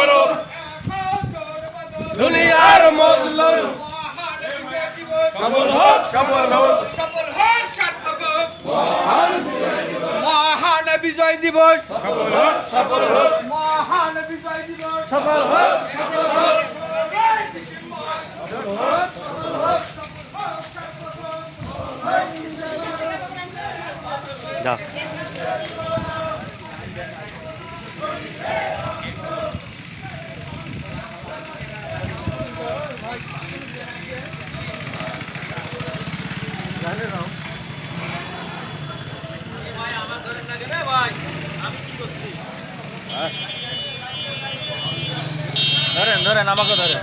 করো দুনিয়ার মূল্য সফল হোক সফল হোক সফল হোক সার্থক হোক মহান বিজয় দিবস সফল হোক মহান বিজয় দিবস সফল হোক সফল হোক যা ধরেন ধরেন আমাকে ধরেন